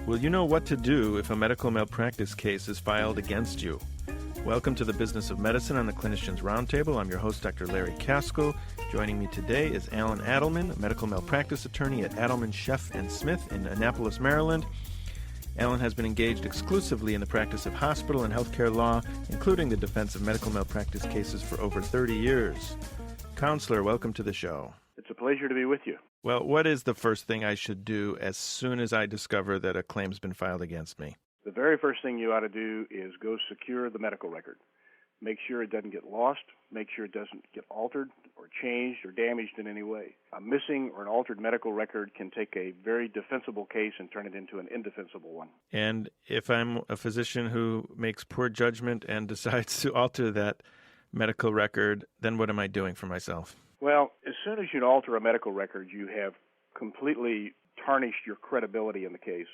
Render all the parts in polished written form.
Will you know what to do if a medical malpractice case is filed against you? Welcome to the Business of Medicine on the Clinicians Roundtable. I'm your host, Dr. Larry Kaskel. Joining me today is Allan Adelman, a medical malpractice attorney at Adelman, Sheff & Smith in Annapolis, Maryland. Allan has been engaged exclusively in the practice of hospital and healthcare law, including the defense of medical malpractice cases for over 30 years. Counselor, welcome to the show. It's a pleasure to be with you. Well, what is the first thing I should do as soon as I discover that a claim's been filed against me? The very first thing you ought to do is go secure the medical record. Make sure it doesn't get lost. Make sure it doesn't get altered or changed or damaged in any way. A missing or an altered medical record can take a very defensible case and turn it into an indefensible one. And if I'm a physician who makes poor judgment and decides to alter that medical record, then what am I doing for myself? Well, as soon as you alter a medical record, you have completely tarnished your credibility in the case.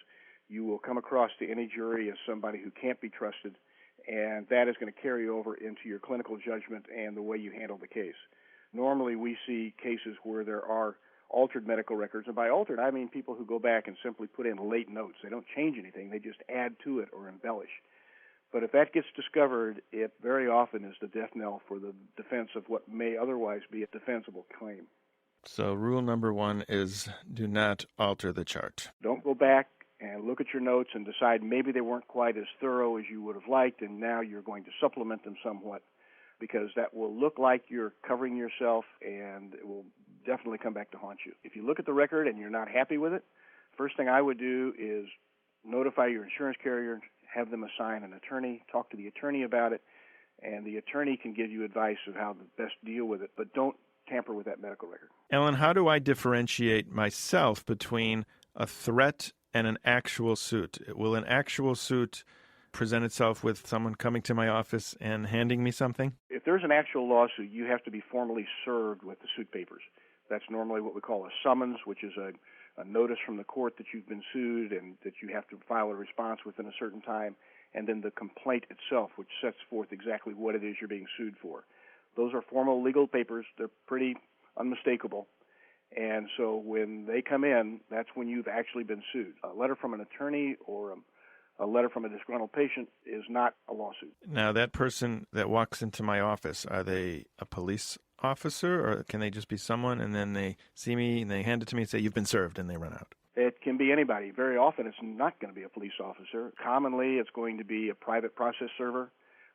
You will come across to any jury as somebody who can't be trusted, and that is going to carry over into your clinical judgment and the way you handle the case. Normally, we see cases where there are altered medical records, and by altered, I mean people who go back and simply put in late notes. They don't change anything. They just add to it or embellish. But if that gets discovered, it very often is the death knell for the defense of what may otherwise be a defensible claim. So rule number one is do not alter the chart. Don't go back and look at your notes and decide maybe they weren't quite as thorough as you would have liked, and now you're going to supplement them somewhat, because that will look like you're covering yourself, and it will definitely come back to haunt you. If you look at the record and you're not happy with it, first thing I would do is notify your insurance carrier, have them assign an attorney, talk to the attorney about it, and the attorney can give you advice of how to best deal with it, but don't tamper with that medical record. Allan, how do I differentiate myself between a threat and an actual suit? Will an actual suit present itself with someone coming to my office and handing me something? If there's an actual lawsuit, you have to be formally served with the suit papers. That's normally what we call a summons, which is a notice from the court that you've been sued and that you have to file a response within a certain time, and then the complaint itself, which sets forth exactly what it is you're being sued for. Those are formal legal papers. They're pretty unmistakable. And so when they come in, that's when you've actually been sued. A letter from an attorney or a letter from a disgruntled patient is not a lawsuit. Now, that person that walks into my office, are they a police officer, or can they just be someone and then they see me and they hand it to me and say, "You've been served," and they run out? It can be anybody. Very often it's not going to be a police officer. Commonly it's going to be a private process server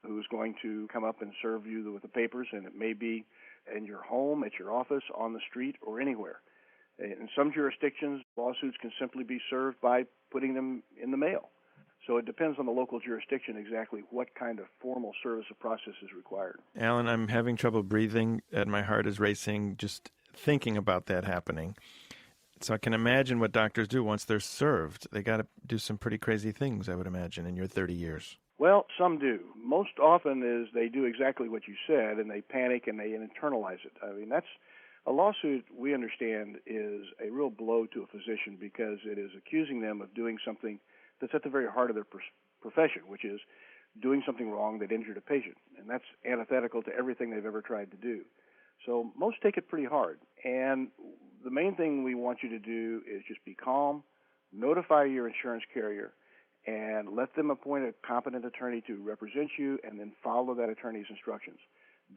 who's going to come up and serve you with the papers, and it may be in your home, at your office, on the street, or anywhere. In some jurisdictions, lawsuits can simply be served by putting them in the mail. So it depends on the local jurisdiction exactly what kind of formal service or process is required. Allan, I'm having trouble breathing and my heart is racing just thinking about that happening. So I can imagine what doctors do once they're served. They got to do some pretty crazy things, I would imagine, in your 30 years. Well, some do. Most often is they do exactly what you said, and they panic and they internalize it. I mean, that's a lawsuit, we understand, is a real blow to a physician because it is accusing them of doing something that's at the very heart of their profession, which is doing something wrong that injured a patient. And that's antithetical to everything they've ever tried to do. So most take it pretty hard. And the main thing we want you to do is just be calm, notify your insurance carrier, and let them appoint a competent attorney to represent you, and then follow that attorney's instructions.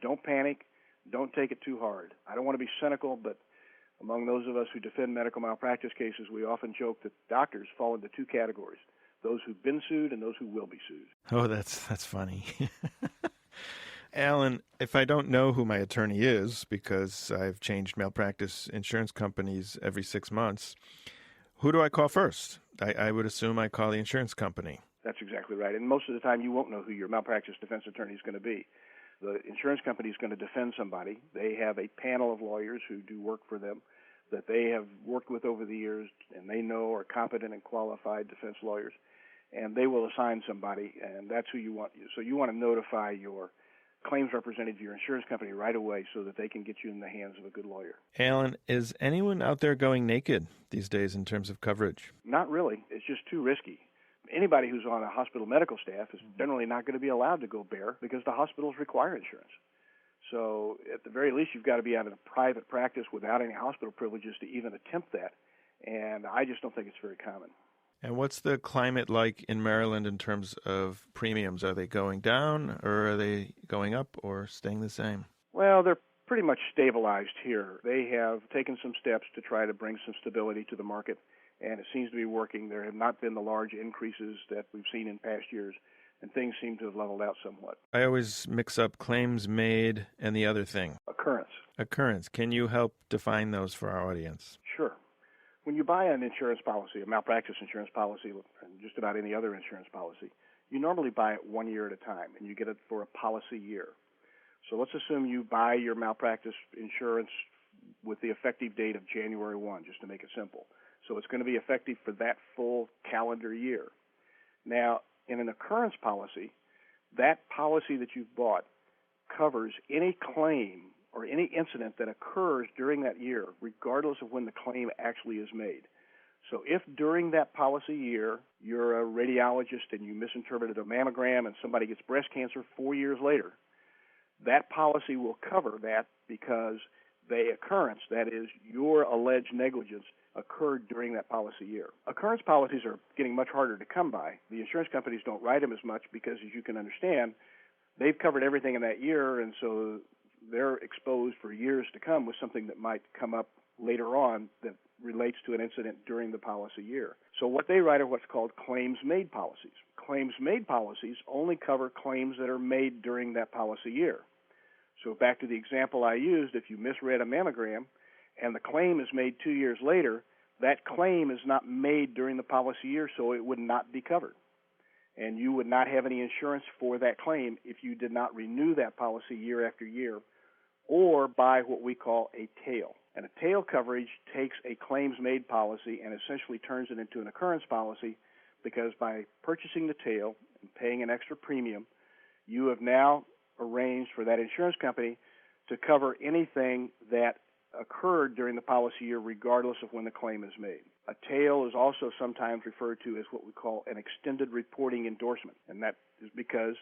Don't panic. Don't take it too hard. I don't want to be cynical, but among those of us who defend medical malpractice cases, we often joke that doctors fall into two categories: those who've been sued and those who will be sued. Oh, that's funny. Allan, if I don't know who my attorney is because I've changed malpractice insurance companies every 6 months, who do I call first? I would assume I call the insurance company. That's exactly right. And most of the time you won't know who your malpractice defense attorney is going to be. The insurance company is going to defend somebody. They have a panel of lawyers who do work for them that they have worked with over the years, and they know are competent and qualified defense lawyers, and they will assign somebody, and that's who you want. So you want to notify your claims representative, your insurance company, right away so that they can get you in the hands of a good lawyer. Allan, is anyone out there going naked these days in terms of coverage? Not really. It's just too risky. Anybody who's on a hospital medical staff is generally not going to be allowed to go bare because the hospitals require insurance. So at the very least, you've got to be out in a private practice without any hospital privileges to even attempt that. And I just don't think it's very common. And what's the climate like in Maryland in terms of premiums? Are they going down, or are they going up, or staying the same? Well, they're pretty much stabilized here. They have taken some steps to try to bring some stability to the market, and it seems to be working. There have not been the large increases that we've seen in past years, and things seem to have leveled out somewhat. I always mix up claims made and the other thing. Occurrence. Occurrence. Can you help define those for our audience? Sure. When you buy an insurance policy, a malpractice insurance policy, and just about any other insurance policy, you normally buy it 1 year at a time, and you get it for a policy year. So let's assume you buy your malpractice insurance with the effective date of January 1, just to make it simple. So it's going to be effective for that full calendar year. Now, in an occurrence policy, that policy that you've bought covers any claim or any incident that occurs during that year, regardless of when the claim actually is made. So if during that policy year you're a radiologist and you misinterpreted a mammogram and somebody gets breast cancer 4 years later, that policy will cover that because the occurrence, that is, your alleged negligence, occurred during that policy year. Occurrence policies are getting much harder to come by. The insurance companies don't write them as much because, as you can understand, they've covered everything in that year, and so they're exposed for years to come with something that might come up later on that relates to an incident during the policy year. So what they write are what's called claims-made policies. Claims-made policies only cover claims that are made during that policy year. So back to the example I used, if you misread a mammogram and the claim is made 2 years later, that claim is not made during the policy year, so it would not be covered. And you would not have any insurance for that claim if you did not renew that policy year after year or buy what we call a tail. And a tail coverage takes a claims-made policy and essentially turns it into an occurrence policy because by purchasing the tail and paying an extra premium, you have now arranged for that insurance company to cover anything that occurred during the policy year regardless of when the claim is made. A tail is also sometimes referred to as what we call an extended reporting endorsement, and that is because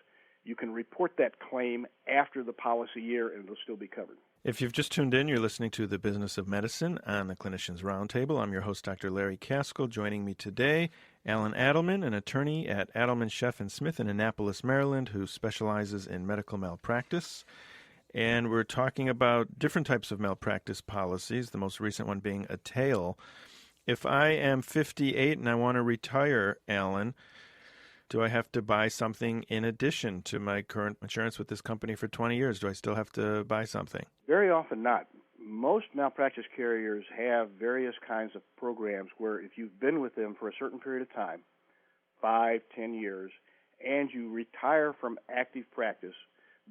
you can report that claim after the policy year and it'll still be covered. If you've just tuned in, you're listening to The Business of Medicine on the Clinicians Roundtable. I'm your host, Dr. Larry Kaskel. Joining me today, Allan Adelman, an attorney at Adelman, Sheff & Smith in Annapolis, Maryland, who specializes in medical malpractice. And we're talking about different types of malpractice policies, the most recent one being a tail. If I am 58 and I want to retire, Allan, do I have to buy something in addition to my current insurance with this company for 20 years? Do I still have to buy something? Very often not. Most malpractice carriers have various kinds of programs where if you've been with them for a certain period of time, 5, 10 years, and you retire from active practice,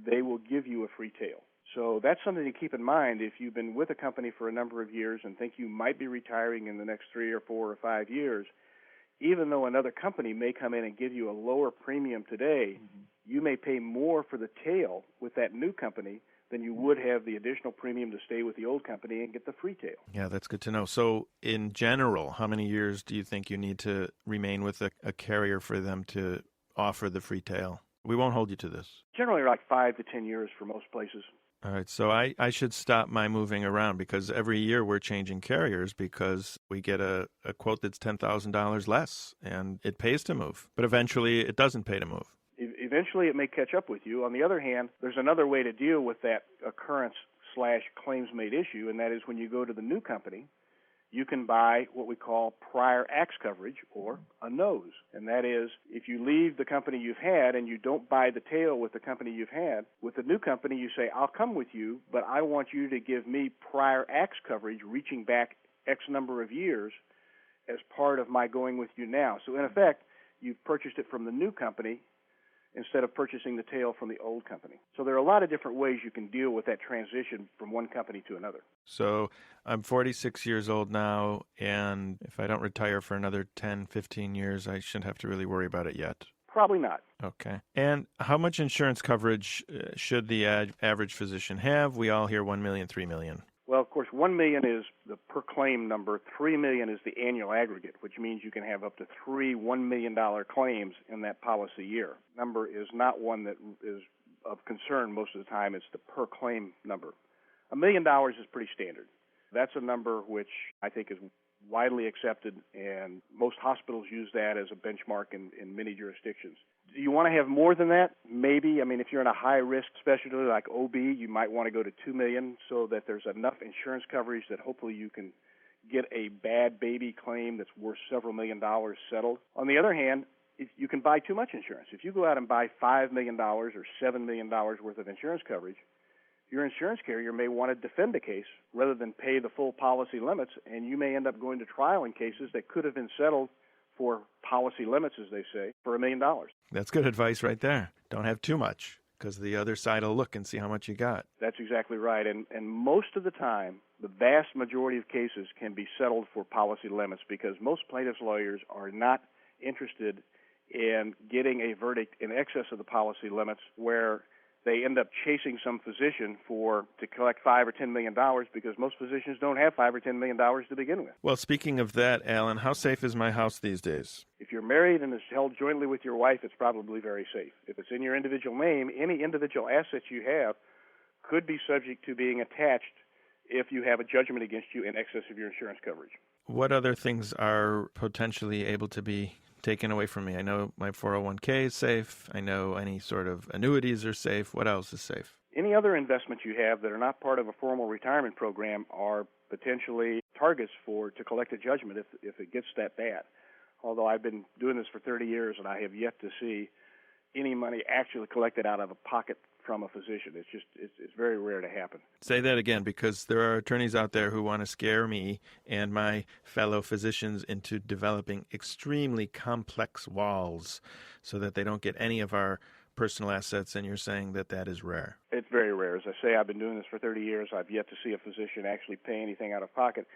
they will give you a free tail. So that's something to keep in mind if you've been with a company for a number of years and think you might be retiring in the next 3 or 4 or 5 years. Even though another company may come in and give you a lower premium today, you may pay more for the tail with that new company than you would have the additional premium to stay with the old company and get the free tail. Yeah, that's good to know. So in general, how many years do you think you need to remain with a carrier for them to offer the free tail? We won't hold you to this. Generally like 5 to 10 years for most places. All right, so I should stop my moving around because every year we're changing carriers because we get a quote that's $10,000 less, and it pays to move. But eventually it doesn't pay to move. Eventually it may catch up with you. On the other hand, there's another way to deal with that occurrence/claims-made issue, and that is when you go to the new company, you can buy what we call prior acts coverage, or a nose. And that is, if you leave the company you've had and you don't buy the tail with the company you've had, with the new company you say, I'll come with you, but I want you to give me prior acts coverage reaching back X number of years as part of my going with you now. So in effect, you've purchased it from the new company instead of purchasing the tail from the old company. So there are a lot of different ways you can deal with that transition from one company to another. So I'm 46 years old now, and if I don't retire for another 10, 15 years, I shouldn't have to really worry about it yet. Probably not. Okay. And how much insurance coverage should the average physician have? We all hear $1 million, $3 million. Well, of course, $1 million is the per claim number. $3 million is the annual aggregate, which means you can have up to 3 $1 million claims in that policy year. Number is not one that is of concern most of the time. It's the per claim number. $1 million is pretty standard. That's a number which I think is widely accepted, and most hospitals use that as a benchmark in many jurisdictions. Do you want to have more than that? Maybe. I mean, if you're in a high-risk specialty like OB, you might want to go to $2 million so that there's enough insurance coverage that hopefully you can get a bad baby claim that's worth several $1 million settled. On the other hand, if you can buy too much insurance. If you go out and buy $5 million or $7 million worth of insurance coverage, your insurance carrier may want to defend a case rather than pay the full policy limits, and you may end up going to trial in cases that could have been settled for policy limits, as they say, for $1 million. That's good advice right there. Don't have too much, because the other side will look and see how much you got. That's exactly right. And most of the time, the vast majority of cases can be settled for policy limits because most plaintiffs' lawyers are not interested in getting a verdict in excess of the policy limits where they end up chasing some physician to collect $5 or $10 million because most physicians don't have $5 or $10 million to begin with. Well, speaking of that, Allan, how safe is my house these days? If you're married and it's held jointly with your wife, it's probably very safe. If it's in your individual name, any individual assets you have could be subject to being attached if you have a judgment against you in excess of your insurance coverage. What other things are potentially able to be taken away from me? I know my 401k is safe. I know any sort of annuities are safe. What else is safe? Any other investments you have that are not part of a formal retirement program are potentially targets to collect a judgment if it gets that bad. Although I've been doing this for 30 years and I have yet to see any money actually collected out of a pocket from a physician. It's very rare to happen. Say that again, because there are attorneys out there who want to scare me and my fellow physicians into developing extremely complex walls so that they don't get any of our personal assets, and you're saying that that is rare. It's very rare. As I say, I've been doing this for 30 years. I've yet to see a physician actually pay anything out of pocket.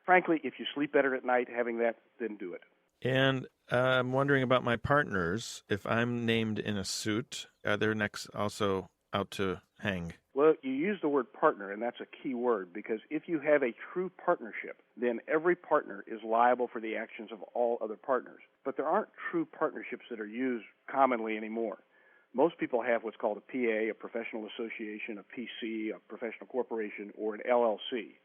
Frankly, if you sleep better at night having that, then do it. And I'm wondering about my partners. If I'm named in a suit, are their necks also out to hang? Well, you use the word partner, and that's a key word, because if you have a true partnership, then every partner is liable for the actions of all other partners. But there aren't true partnerships that are used commonly anymore. Most people have what's called a PA, a professional association, a PC, a professional corporation, or an LLC.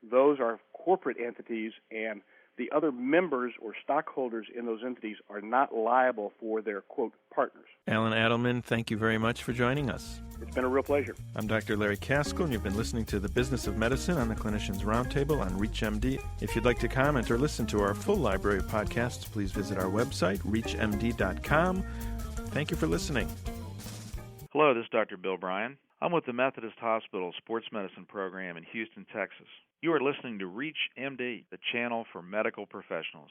Those are corporate entities, and the other members or stockholders in those entities are not liable for their, quote, partners. Allan Adelman, thank you very much for joining us. It's been a real pleasure. I'm Dr. Larry Kaskel, and you've been listening to The Business of Medicine on the Clinicians Roundtable on ReachMD. If you'd like to comment or listen to our full library of podcasts, please visit our website, reachmd.com. Thank you for listening. Hello, this is Dr. Bill Bryan. I'm with the Methodist Hospital Sports Medicine Program in Houston, Texas. You are listening to ReachMD, the channel for medical professionals.